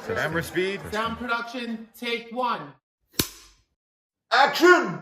Camera speed. Sound production, take one. Action!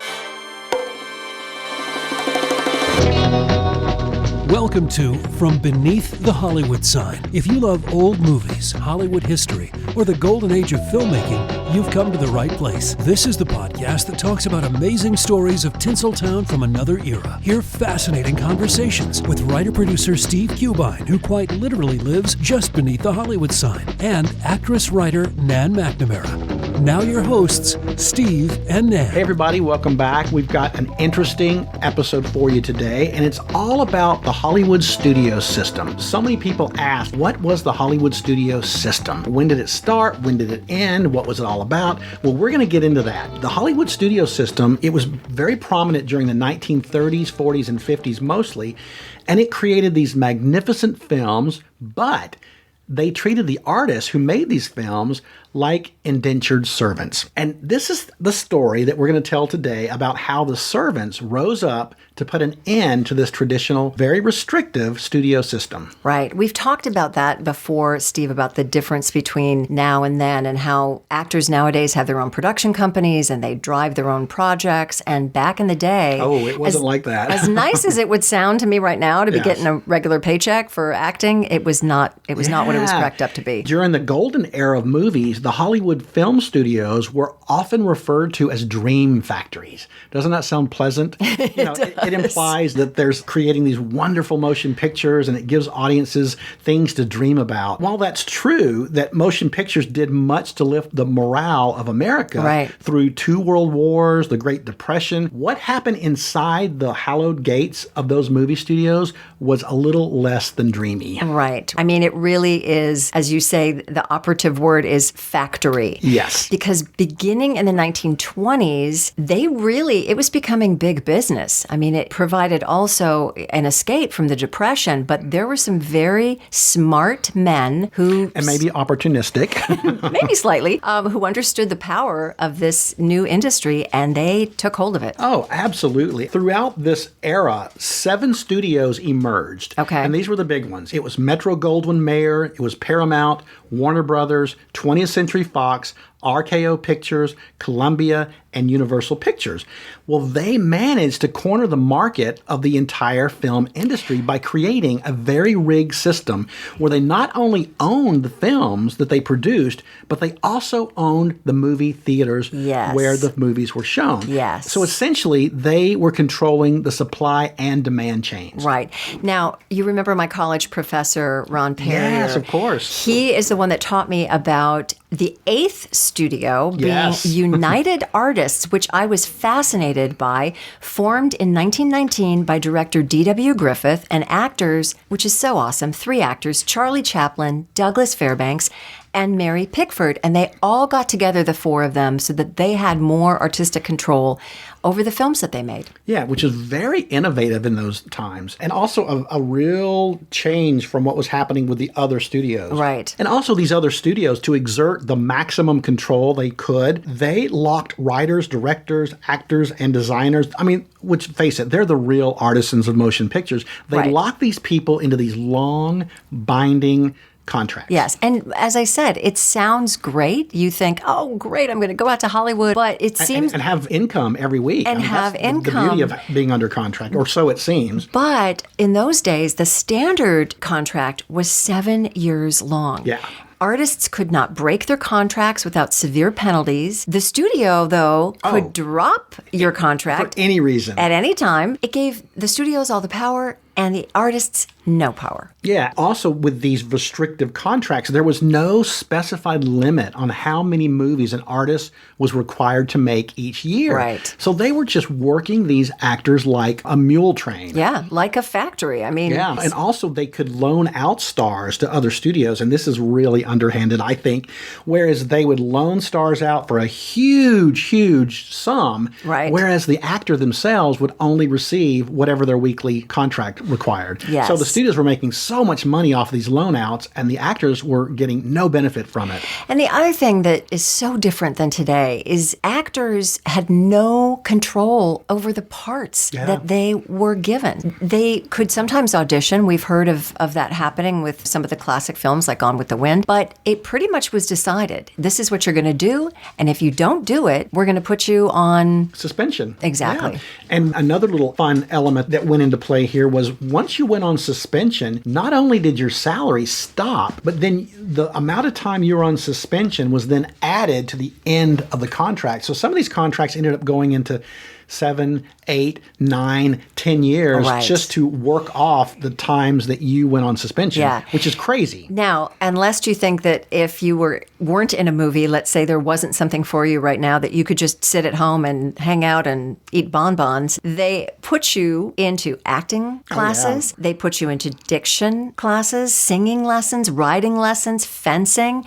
Welcome to From Beneath the Hollywood Sign. If you love old movies, Hollywood history, or the golden age of filmmaking, you've come to the right place. This is the podcast that talks about amazing stories of Tinseltown from another era. Hear fascinating conversations with writer-producer Steve Cubine, who quite literally lives just beneath the Hollywood sign, and actress-writer Nan McNamara. Now your hosts, Steve and Nan. Hey everybody, welcome back. We've got an interesting episode for you today, and it's all about the Hollywood studio system. So many people ask, what was the Hollywood studio system? When did it start? When did it end? What was it all about? Well, we're going to get into that. The Hollywood studio system, it was very prominent during the 1930s, 40s, and 50s mostly, and it created these magnificent films, but they treated the artists who made these films like indentured servants. And this is the story that we're going to tell today about how the servants rose up to put an end to this traditional, very restrictive studio system. Right. We've talked about that before, Steve, about the difference between now and then and how actors nowadays have their own production companies and they drive their own projects. And back in the day... Oh, it wasn't like that. As nice as it would sound to me right now to be getting a regular paycheck for acting, it was not what it was cracked up to be. During the golden era of movies, the Hollywood film studios were often referred to as dream factories. Doesn't that sound pleasant? It implies that there's creating these wonderful motion pictures and it gives audiences things to dream about. While that's true that motion pictures did much to lift the morale of America through 2 world wars, the Great Depression, what happened inside the hallowed gates of those movie studios was a little less than dreamy. Right. I mean, it really is, as you say, the operative word is factory. Yes. Because beginning in the 1920s, it was becoming big business. I mean, it provided also an escape from the Depression, but there were some very smart men who... And maybe opportunistic. maybe slightly, who understood the power of this new industry, and they took hold of it. Oh, absolutely. Throughout this era, 7 studios emerged. Okay. And these were the big ones. It was Metro-Goldwyn-Mayer, it was Paramount, Warner Brothers, 20th Century Fox, RKO Pictures, Columbia, and Universal Pictures. Well, they managed to corner the market of the entire film industry by creating a very rigged system where they not only owned the films that they produced, but they also owned the movie theaters where the movies were shown. Yes. So essentially, they were controlling the supply and demand chains. Right. Now, you remember my college professor, Ron Perrier? Yes, of course. He is the one that taught me about the 8th studio being United Artists, which I was fascinated by, formed in 1919 by director D.W. Griffith and actors, which is so awesome, 3 actors, Charlie Chaplin, Douglas Fairbanks, and Mary Pickford. And they all got together, the 4 of them, so that they had more artistic control over the films that they made. Yeah, which is very innovative in those times. And also a real change from what was happening with the other studios. Right. And also these other studios, to exert the maximum control they could, they locked writers, directors, actors, and designers. I mean, which, face it, they're the real artisans of motion pictures. They locked these people into these long, binding contracts. Yes. And as I said, it sounds great. You think, oh, great, I'm going to go out to Hollywood. But it seems... And have income every week. And have income. The beauty of being under contract, or so it seems. But in those days, the standard contract was 7 years long. Yeah. Artists could not break their contracts without severe penalties. The studio, though, could drop your contract for any reason. At any time. It gave the studios all the power and the artists no power. Yeah. Also, with these restrictive contracts, there was no specified limit on how many movies an artist was required to make each year. Right. So they were just working these actors like a mule train. Yeah, like a factory. I mean... Yeah, and also they could loan out stars to other studios, and this is really underhanded, I think, whereas they would loan stars out for a huge, huge sum, whereas the actor themselves would only receive whatever their weekly contract required. Yes. So the studios were making so much money off these loan outs, and the actors were getting no benefit from it. And the other thing that is so different than today is actors had no control over the parts that they were given. They could sometimes audition. We've heard of that happening with some of the classic films like Gone with the Wind. But But it pretty much was decided. This is what you're going to do. And if you don't do it, we're going to put you on suspension. Exactly. Yeah. And another little fun element that went into play here was once you went on suspension, not only did your salary stop, but then the amount of time you were on suspension was then added to the end of the contract. So some of these contracts ended up going into 7, 8, 9, 10 years just to work off the times that you went on suspension, which is crazy. Now, unless you think that if you weren't in a movie, let's say there wasn't something for you right now that you could just sit at home and hang out and eat bonbons, they put you into acting classes. They put you into diction classes, singing lessons, writing lessons, fencing.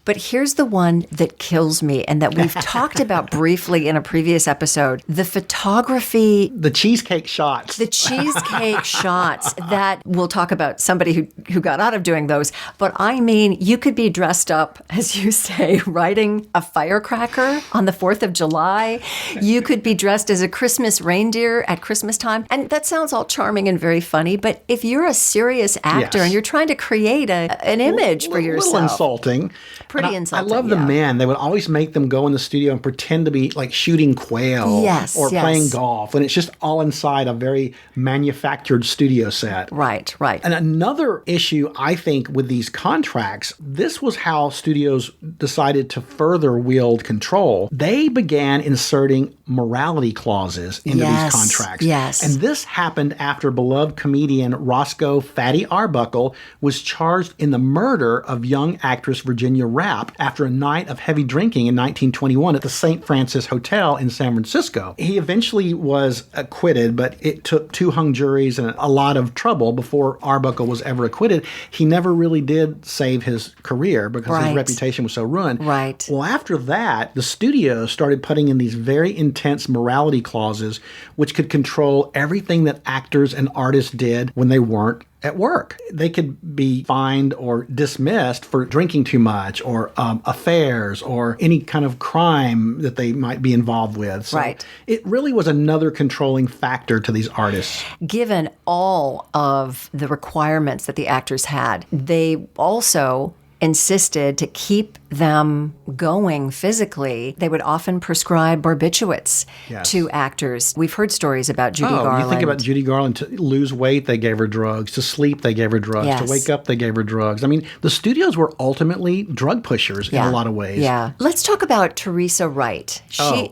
But here's the one that kills me and that we've talked about briefly in a previous episode. The photography. The cheesecake shots. The cheesecake shots that we'll talk about somebody who got out of doing those. But I mean, you could be dressed up, as you say, riding a firecracker on the 4th of July. You could be dressed as a Christmas reindeer at Christmas time. And that sounds all charming and very funny. But if you're a serious actor and you're trying to create an image for yourself. A little insulting. Pretty insulting. I love the men. They would always make them go in the studio and pretend to be like shooting quail or playing golf. And it's just all inside a very manufactured studio set. Right. And another issue, I think, with these contracts, this was how studios decided to further wield control. They began inserting morality clauses into these contracts. Yes. And this happened after beloved comedian Roscoe Fatty Arbuckle was charged in the murder of young actress Virginia Rapp after a night of heavy drinking in 1921 at the St. Francis Hotel in San Francisco. He eventually was acquitted, but it took 2 hung juries and a lot of trouble before Arbuckle was ever acquitted. He never really did save his career because his reputation was so ruined. Right. Well, after that, the studio started putting in these very intense morality clauses which could control everything that actors and artists did when they weren't at work. They could be fined or dismissed for drinking too much or affairs or any kind of crime that they might be involved with. So it really was another controlling factor to these artists. Given all of the requirements that the actors had, they also insisted to keep them going physically. They would often prescribe barbiturates to actors. We've heard stories about Judy Garland. You think about Judy Garland. To lose weight, they gave her drugs. To sleep, they gave her drugs. To wake up, they gave her drugs. I mean, the studios were ultimately drug pushers in a lot of ways. Yeah. Let's talk about Teresa Wright.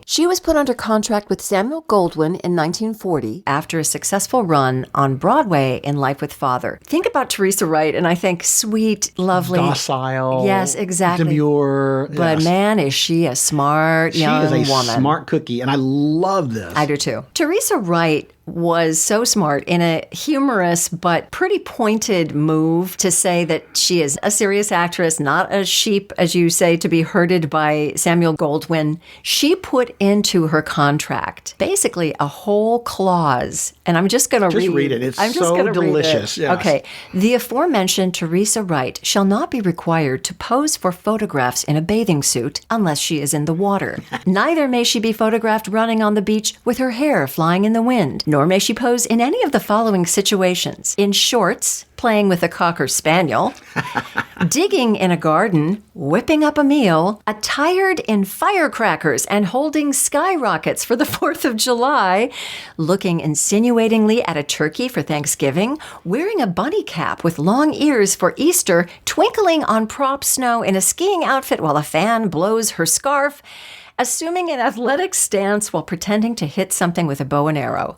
She was put under contract with Samuel Goldwyn in 1940 after a successful run on Broadway in Life with Father. Think about Teresa Wright, and I think sweet, lovely, docile. Yes, exactly. Demure. But man, is she a smart young woman. She is a smart cookie, and I love this. I do too. Teresa Wright was so smart in a humorous but pretty pointed move to say that she is a serious actress, not a sheep, as you say, to be herded by Samuel Goldwyn. She put into her contract basically a whole clause, and I'm just going to read it. It's so delicious. Yes. Okay. The aforementioned Teresa Wright shall not be required to pose for photographs in a bathing suit unless she is in the water. Neither may she be photographed running on the beach with her hair flying in the wind, nor may she pose in any of the following situations: in shorts, playing with a Cocker Spaniel, digging in a garden, whipping up a meal, attired in firecrackers and holding skyrockets for the 4th of July, looking insinuatingly at a turkey for Thanksgiving, wearing a bunny cap with long ears for Easter, twinkling on prop snow in a skiing outfit while a fan blows her scarf, assuming an athletic stance while pretending to hit something with a bow and arrow.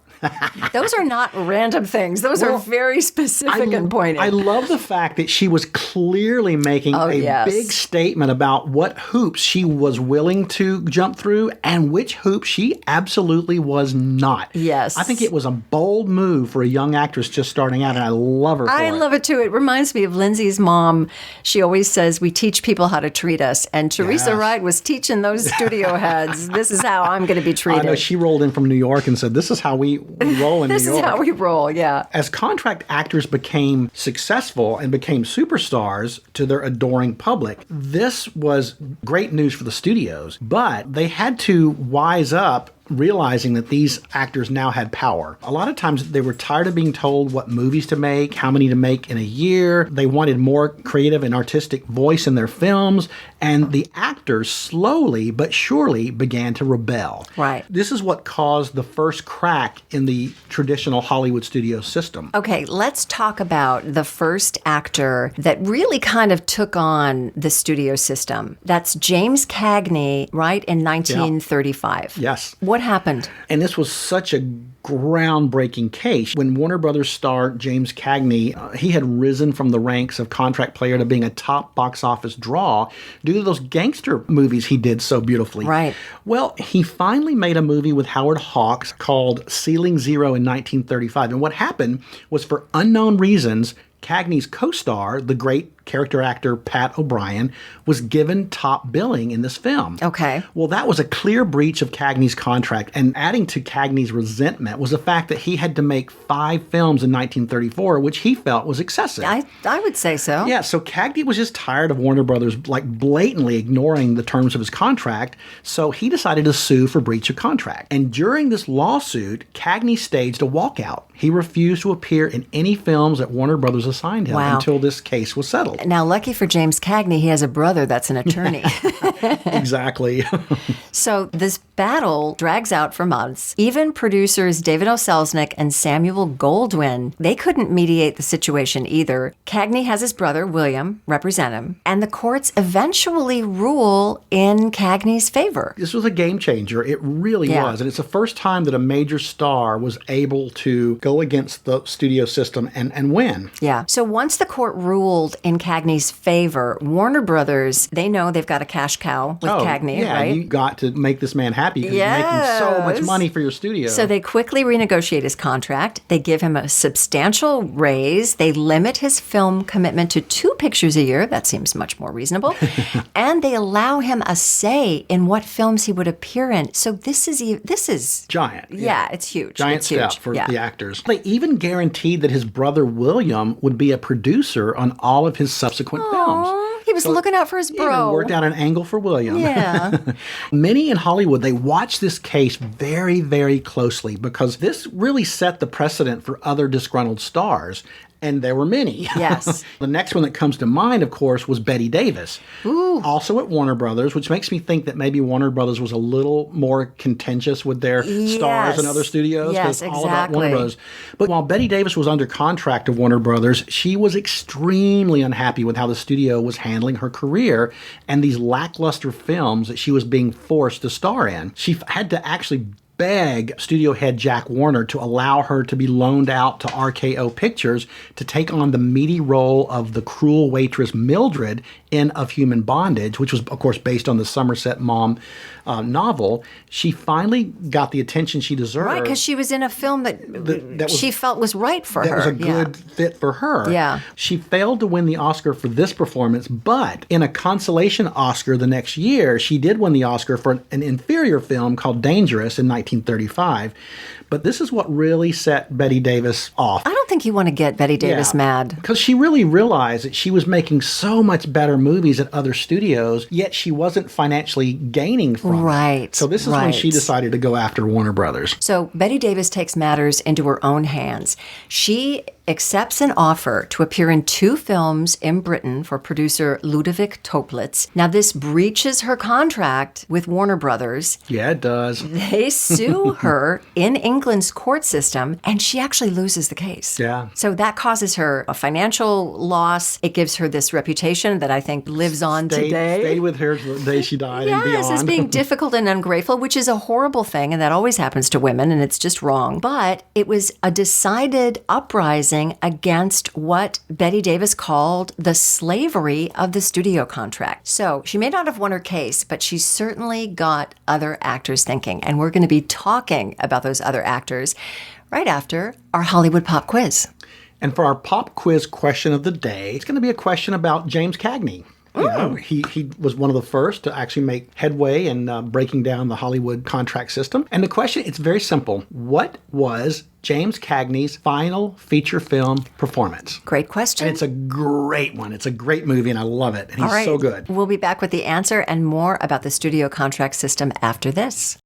Those are not random things. Those are very specific and pointed. I love the fact that she was clearly making a big statement about what hoops she was willing to jump through and which hoops she absolutely was not. Yes. I think it was a bold move for a young actress just starting out, and I love her for it. I love it, too. It reminds me of Lindsay's mom. She always says, we teach people how to treat us. And Teresa Wright was teaching those studio heads, this is how I'm going to be treated. I know. She rolled in from New York and said, this is how we roll in New York. This is how we roll, yeah. As contract actors became successful and became superstars to their adoring public, this was great news for the studios, but they had to wise up realizing that these actors now had power. A lot of times they were tired of being told what movies to make, how many to make in a year. They wanted more creative and artistic voice in their films, and the actors slowly but surely began to rebel. Right. This is what caused the first crack in the traditional Hollywood studio system. Okay, let's talk about the first actor that really kind of took on the studio system. That's James Cagney, right, in 1935. Yes. What happened? And this was such a groundbreaking case. When Warner Brothers star James Cagney, he had risen from the ranks of contract player to being a top box office draw due to those gangster movies he did so beautifully. Right. Well, he finally made a movie with Howard Hawks called Ceiling Zero in 1935. And what happened was, for unknown reasons, Cagney's co-star, the great character actor Pat O'Brien, was given top billing in this film. Okay. Well, that was a clear breach of Cagney's contract, and adding to Cagney's resentment was the fact that he had to make 5 films in 1934, which he felt was excessive. I would say so. Yeah, so Cagney was just tired of Warner Brothers blatantly ignoring the terms of his contract, so he decided to sue for breach of contract. And during this lawsuit, Cagney staged a walkout. He refused to appear in any films that Warner Brothers assigned him until this case was settled. Now, lucky for James Cagney, he has a brother that's an attorney. Exactly. So this battle drags out for months. Even producers David O. Selznick and Samuel Goldwyn, they couldn't mediate the situation either. Cagney has his brother, William, represent him, and the courts eventually rule in Cagney's favor. This was a game changer. It really was. And it's the first time that a major star was able to go against the studio system and win. Yeah. So once the court ruled in Cagney's favor, Warner Brothers, they know they've got a cash cow with Cagney, right? You got to make this man happy because he's making so much money for your studio. So they quickly renegotiate his contract. They give him a substantial raise. They limit his film commitment to 2 pictures a year. That seems much more reasonable. And they allow him a say in what films he would appear in. So this is giant. Yeah, it's huge. Giant step for the actors. They even guaranteed that his brother William would be a producer on all of his subsequent films. He was looking out for his bro. Even worked out an angle for William. Yeah. Many in Hollywood, they watched this case very, very closely because this really set the precedent for other disgruntled stars. And there were many. Yes. The next one that comes to mind, of course, was Bette Davis. Ooh. Also at Warner Brothers, which makes me think that maybe Warner Brothers was a little more contentious with their stars than other studios. Yes, exactly. All about Warner Brothers. But while Bette Davis was under contract to Warner Brothers, she was extremely unhappy with how the studio was handling her career and these lackluster films that she was being forced to star in. She had to actually beg studio head Jack Warner to allow her to be loaned out to RKO Pictures to take on the meaty role of the cruel waitress Mildred in Of Human Bondage, which was, of course, based on the Somerset Maugham novel. She finally got the attention she deserved. Right, because she was in a film that she felt was right for her. That was a good fit for her. Yeah. She failed to win the Oscar for this performance, but in a consolation Oscar the next year, she did win the Oscar for an inferior film called Dangerous in 1935. But this is what really set Bette Davis off. I don't think you want to get Bette Davis mad. Because she really realized that she was making so much better movies at other studios, yet she wasn't financially gaining from it. Right. So this is when she decided to go after Warner Brothers. So Bette Davis takes matters into her own hands. She accepts an offer to appear in 2 films in Britain for producer Ludovic Toplitz. Now, this breaches her contract with Warner Brothers. Yeah, it does. They sue her in England's court system, and she actually loses the case. Yeah. So that causes her a financial loss. It gives her this reputation that I think lives on today. Stayed with her till the day she died and beyond. Yes, as being difficult and ungrateful, which is a horrible thing, and that always happens to women, and it's just wrong. But it was a decided uprising against what Bette Davis called the slavery of the studio contract. So she may not have won her case, but she certainly got other actors thinking. And we're going to be talking about those other actors right after our Hollywood Pop Quiz. And for our pop quiz question of the day, it's going to be a question about James Cagney. You know, he was one of the first to actually make headway in breaking down the Hollywood contract system. And the question, it's very simple. What was James Cagney's final feature film performance? Great question. And it's a great one. It's a great movie, and I love it. And he's so good. We'll be back with the answer and more about the studio contract system after this.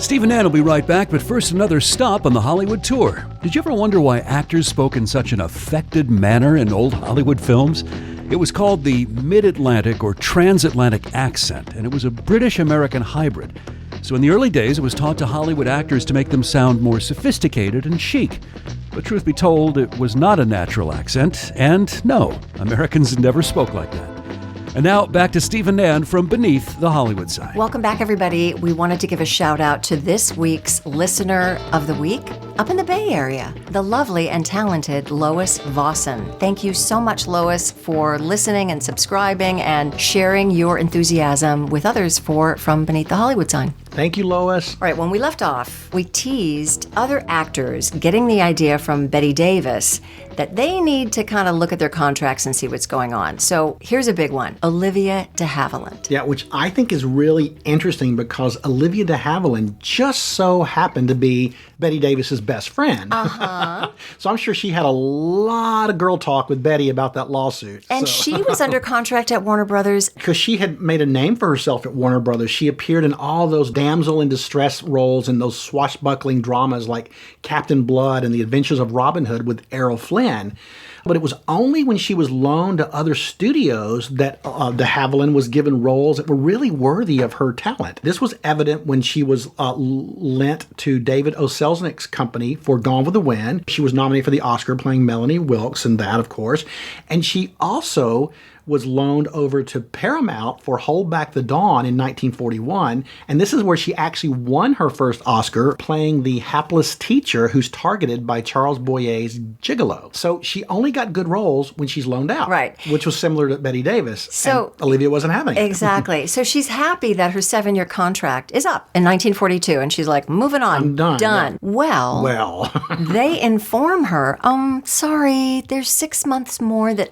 Steve and Ann will be right back, but first another stop on the Hollywood tour. Did you ever wonder why actors spoke in such an affected manner in old Hollywood films? It was called the Mid-Atlantic or Transatlantic Accent, and it was a British-American hybrid. So in the early days, it was taught to Hollywood actors to make them sound more sophisticated and chic. But truth be told, it was not a natural accent, and no, Americans never spoke like that. And now, back to Steve and Ann from Beneath the Hollywood Sign. Welcome back, everybody. We wanted to give a shout out to this week's Listener of the Week up in the Bay Area, the lovely and talented Lois Vossen. Thank you so much, Lois, for listening and subscribing and sharing your enthusiasm with others for From Beneath the Hollywood Sign. Thank you, Lois. All right, when we left off, we teased other actors getting the idea from Bette Davis that they need to kind of look at their contracts and see what's going on. So here's a big one, Olivia de Havilland. Yeah, which I think is really interesting because Olivia de Havilland just so happened to be Bette Davis's best friend. So I'm sure she had a lot of girl talk with Betty about that lawsuit. And she was under contract at Warner Brothers. Because she had made a name for herself at Warner Brothers. She appeared in all those damsel in distress roles in those swashbuckling dramas like Captain Blood and The Adventures of Robin Hood with Errol Flynn. But it was only when she was loaned to other studios that de Havilland was given roles that were really worthy of her talent. This was evident when she was lent to David O. Selznick's company for Gone with the Wind. She was nominated for the Oscar playing Melanie Wilkes in that, of course. And she also was loaned over to Paramount for Hold Back the Dawn in 1941. And this is where she actually won her first Oscar, playing the hapless teacher who's targeted by Charles Boyer's Gigolo. So she only got good roles when she's loaned out. Right. Which was similar to Bette Davis. So and Olivia wasn't having it. Exactly. So she's happy that her 7-year contract is up in 1942. And she's like, moving on. I'm done. Done. Yeah. Well, they inform her, sorry, there's 6 months more that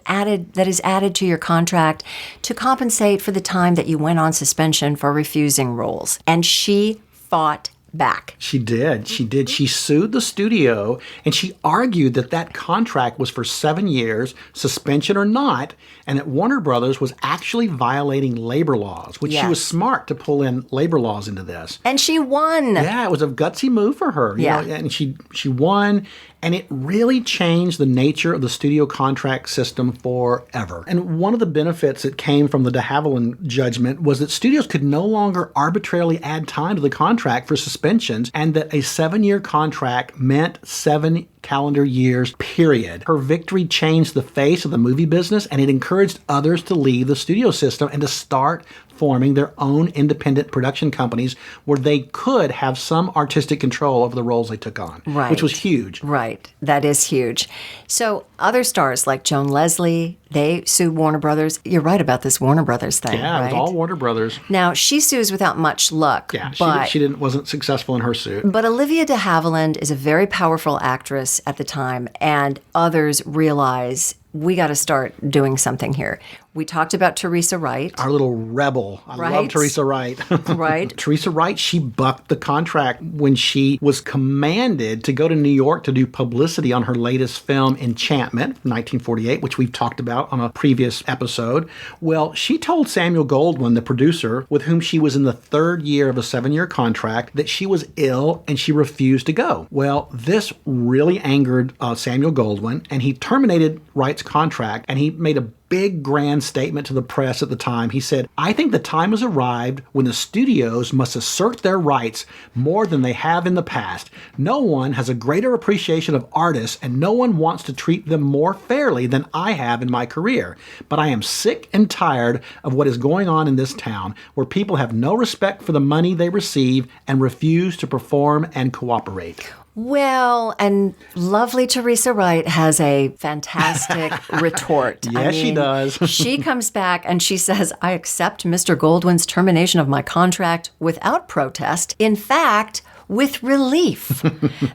is added to your contract to compensate for the time that you went on suspension for refusing roles. And she fought back. She did. She sued the studio, and she argued that that contract was for 7 years, suspension or not, and that Warner Brothers was actually violating labor laws, which she was smart to pull in labor laws into this. And she won. Yeah, it was a gutsy move for her. You know, and she won, and it really changed the nature of the studio contract system forever. And one of the benefits that came from the de Havilland judgment was that studios could no longer arbitrarily add time to the contract for suspensions, and that a 7-year contract meant 7 calendar years, period. Her victory changed the face of the movie business, and it encouraged others to leave the studio system and to start forming their own independent production companies where they could have some artistic control over the roles they took on, which was huge. Right. That is huge. So other stars like Joan Leslie, they sued Warner Brothers. You're right about this Warner Brothers thing, Yeah, right? It was all Warner Brothers. Now, she sues without much luck. Yeah, but she wasn't successful in her suit. But Olivia de Havilland is a very powerful actress at the time, and others realize we got to start doing something here. We talked about Teresa Wright. Our little rebel. I love Teresa Wright. Right. Teresa Wright, she bucked the contract when she was commanded to go to New York to do publicity on her latest film, Enchantment, 1948, which we've talked about on a previous episode. Well, she told Samuel Goldwyn, the producer, with whom she was in the 3rd year of a 7-year contract, that she was ill and she refused to go. Well, this really angered Samuel Goldwyn, and he terminated Wright's contract, and he made a big grand statement to the press at the time. He said, "I think the time has arrived when the studios must assert their rights more than they have in the past. No one has a greater appreciation of artists, and no one wants to treat them more fairly than I have in my career. But I am sick and tired of what is going on in this town, where people have no respect for the money they receive and refuse to perform and cooperate." Well, and lovely Teresa Wright has a fantastic retort. Yes, she does. She comes back and she says, "I accept Mr. Goldwyn's termination of my contract without protest. In fact, with relief."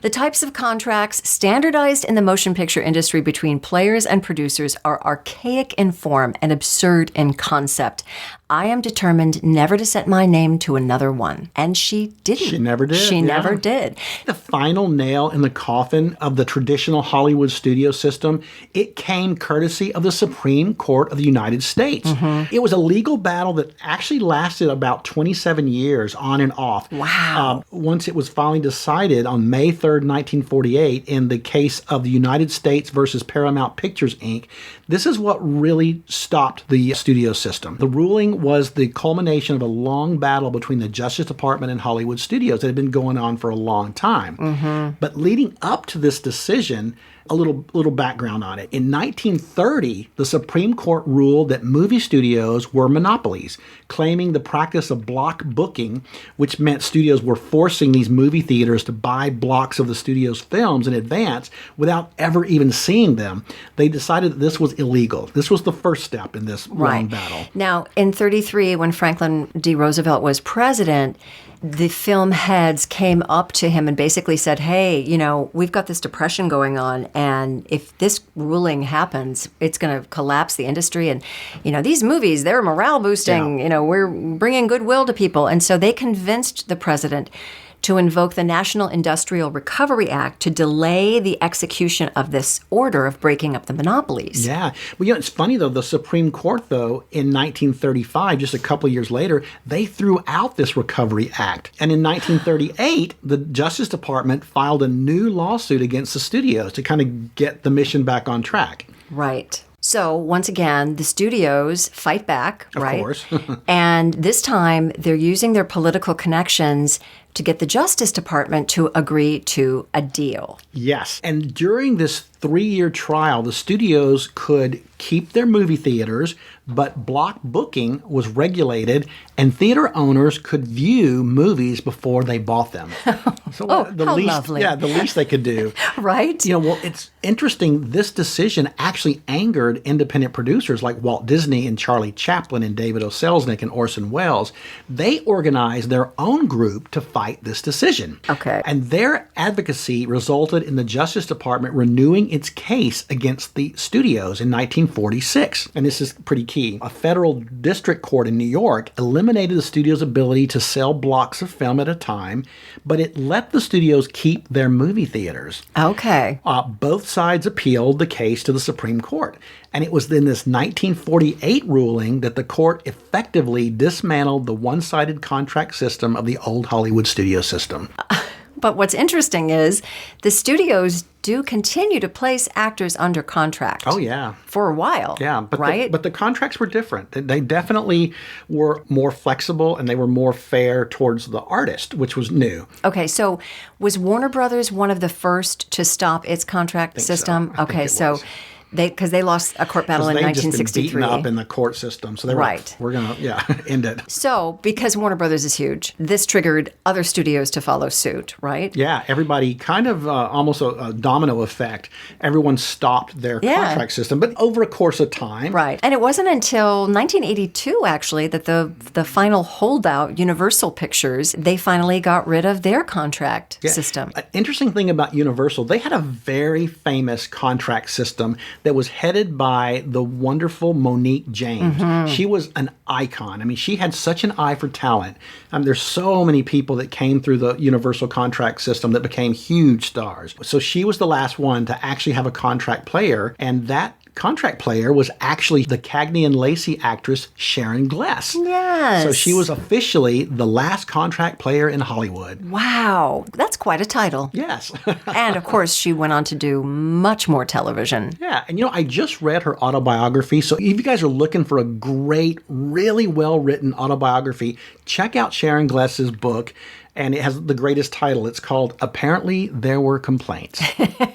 The types of contracts standardized in the motion picture industry between players and producers are archaic in form and absurd in concept. I am determined never to set my name to another one. And she didn't. She never did. She never did. The final nail in the coffin of the traditional Hollywood studio system, it came courtesy of the Supreme Court of the United States. It was a legal battle that actually lasted about 27 years on and off. Wow. Once it was finally decided on May 3rd, 1948, in the case of the United States versus Paramount Pictures, Inc., this is what really stopped the studio system. The ruling was the culmination of a long battle between the Justice Department and Hollywood studios that had been going on for a long time. But leading up to this decision, a little background on it. In 1930, the Supreme Court ruled that movie studios were monopolies, claiming the practice of block booking, which meant studios were forcing these movie theaters to buy blocks of the studio's films in advance without ever even seeing them. They decided that this was illegal. This was the first step in this long battle. Now, in 1933, when Franklin D. Roosevelt was president, the film heads came up to him and basically said, hey, we've got this depression going on, and if this ruling happens, it's going to collapse the industry. And, these movies, they're morale boosting. Yeah. We're bringing goodwill to people. And so they convinced the president to invoke the National Industrial Recovery Act to delay the execution of this order of breaking up the monopolies. Yeah. Well, it's funny, though, the Supreme Court, though, in 1935, just a couple of years later, they threw out this Recovery Act. And in 1938, the Justice Department filed a new lawsuit against the studios to kind of get the mission back on track. Right. So once again, the studios fight back, right? Of course. And this time, they're using their political connections to get the Justice Department to agree to a deal. Yes. And during this 3-year trial, the studios could keep their movie theaters, but block booking was regulated, and theater owners could view movies before they bought them. So how lovely. Yeah, the least they could do. Right? It's interesting. This decision actually angered independent producers like Walt Disney and Charlie Chaplin and David O. Selznick and Orson Welles. They organized their own group to fight this decision. Okay. And their advocacy resulted in the Justice Department renewing its case against the studios in 1946. And this is pretty key. A federal district court in New York eliminated the studio's ability to sell blocks of film at a time, but it let the studios keep their movie theaters. Okay. Both sides appealed the case to the Supreme Court. And it was in this 1948 ruling that the court effectively dismantled the one-sided contract system of the old Hollywood studio system. But what's interesting is the studios do continue to place actors under contract. Oh, yeah. For a while. Yeah, but right? But the contracts were different. They definitely were more flexible, and they were more fair towards the artist, which was new. Okay, so was Warner Brothers one of the first to stop its contract system? So. I think it was. Because they lost a court battle in 1963. Just been beaten up in the court system, so they were right. We're gonna end it. So because Warner Brothers is huge, this triggered other studios to follow suit, right? Yeah, everybody kind of almost a domino effect. Everyone stopped their contract system, but over a course of time, right? And it wasn't until 1982 actually that the final holdout, Universal Pictures, they finally got rid of their contract system. An interesting thing about Universal, they had a very famous contract system that was headed by the wonderful Monique James. Mm-hmm. She was an icon. I mean, she had such an eye for talent. There's so many people that came through the Universal contract system that became huge stars. So she was the last one to actually have a contract player, and that contract player was actually the Kagney and Lacey actress Sharon Gless. Yes. So she was officially the last contract player in Hollywood. Wow. That's quite a title. Yes. And of course, she went on to do much more television. Yeah. And I just read her autobiography. So if you guys are looking for a great, really well-written autobiography, check out Sharon Gless's book. And it has the greatest title. It's called Apparently There Were Complaints.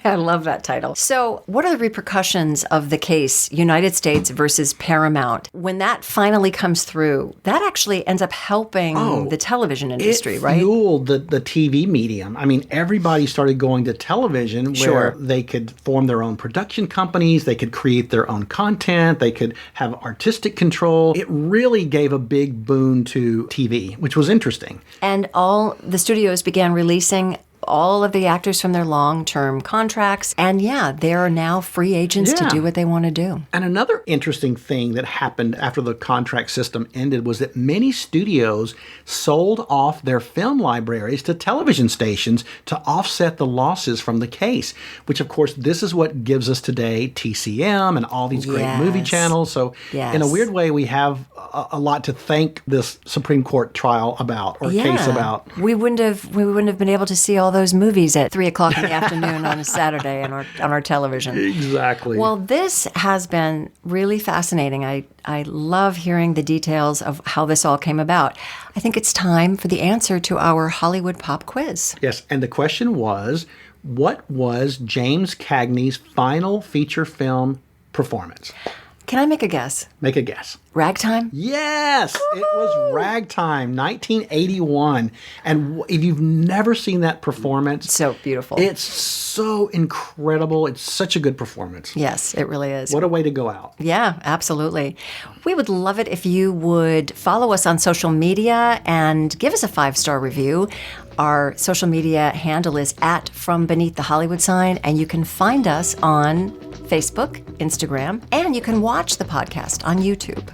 I love that title. So what are the repercussions of the case, United States versus Paramount? When that finally comes through, that actually ends up helping the television industry, right? It fueled the TV medium. I mean, everybody started going to television where they could form their own production companies. They could create their own content. They could have artistic control. It really gave a big boon to TV, which was interesting. And all the studios began releasing all of the actors from their long-term contracts. And yeah, they are now free agents to do what they want to do. And another interesting thing that happened after the contract system ended was that many studios sold off their film libraries to television stations to offset the losses from the case, which of course this is what gives us today TCM and all these great movie channels. So in a weird way, we have a lot to thank this Supreme Court trial about, or case about. We wouldn't have been able to see all those movies at 3:00 in the afternoon on a Saturday on our television. Exactly. Well, this has been really fascinating. I love hearing the details of how this all came about. I think it's time for the answer to our Hollywood Pop quiz. Yes, and the question was, what was James Cagney's final feature film performance? Can I make a guess? Make a guess. Ragtime? Yes, it was Ragtime, 1981. And if you've never seen that performance, so beautiful. It's so incredible. It's such a good performance. Yes, it really is. What a way to go out. Yeah, absolutely. We would love it if you would follow us on social media and give us a 5-star review. Our social media handle is @FromBeneathTheHollywoodSign, and you can find us on Facebook, Instagram, and you can watch the podcast on YouTube.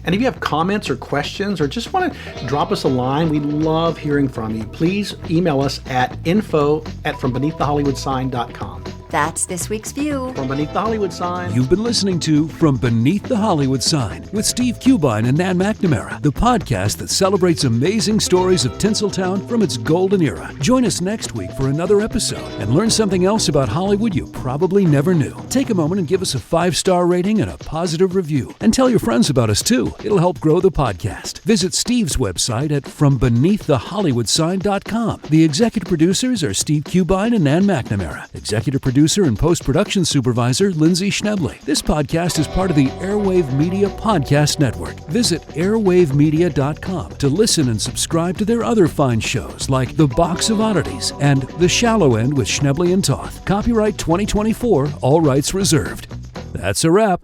And if you have comments or questions or just want to drop us a line, we love hearing from you. Please email us at info@FromBeneathTheHollywoodSign.com. That's this week's view. From Beneath the Hollywood Sign. You've been listening to From Beneath the Hollywood Sign with Steve Cubine and Nan McNamara, the podcast that celebrates amazing stories of Tinseltown from its golden era. Join us next week for another episode and learn something else about Hollywood you probably never knew. Take a moment and give us a 5-star rating and a positive review. And tell your friends about us too. It'll help grow the podcast. Visit Steve's website at FromBeneathTheHollywoodSign.com. The executive producers are Steve Cubine and Nan McNamara. Executive producer and post-production supervisor Lindsay Schnebley. This podcast is part of the Airwave Media Podcast Network. Visit airwavemedia.com to listen and subscribe to their other fine shows like The Box of Oddities and The Shallow End with Schnebley and Toth. Copyright 2024, all rights reserved. That's a wrap.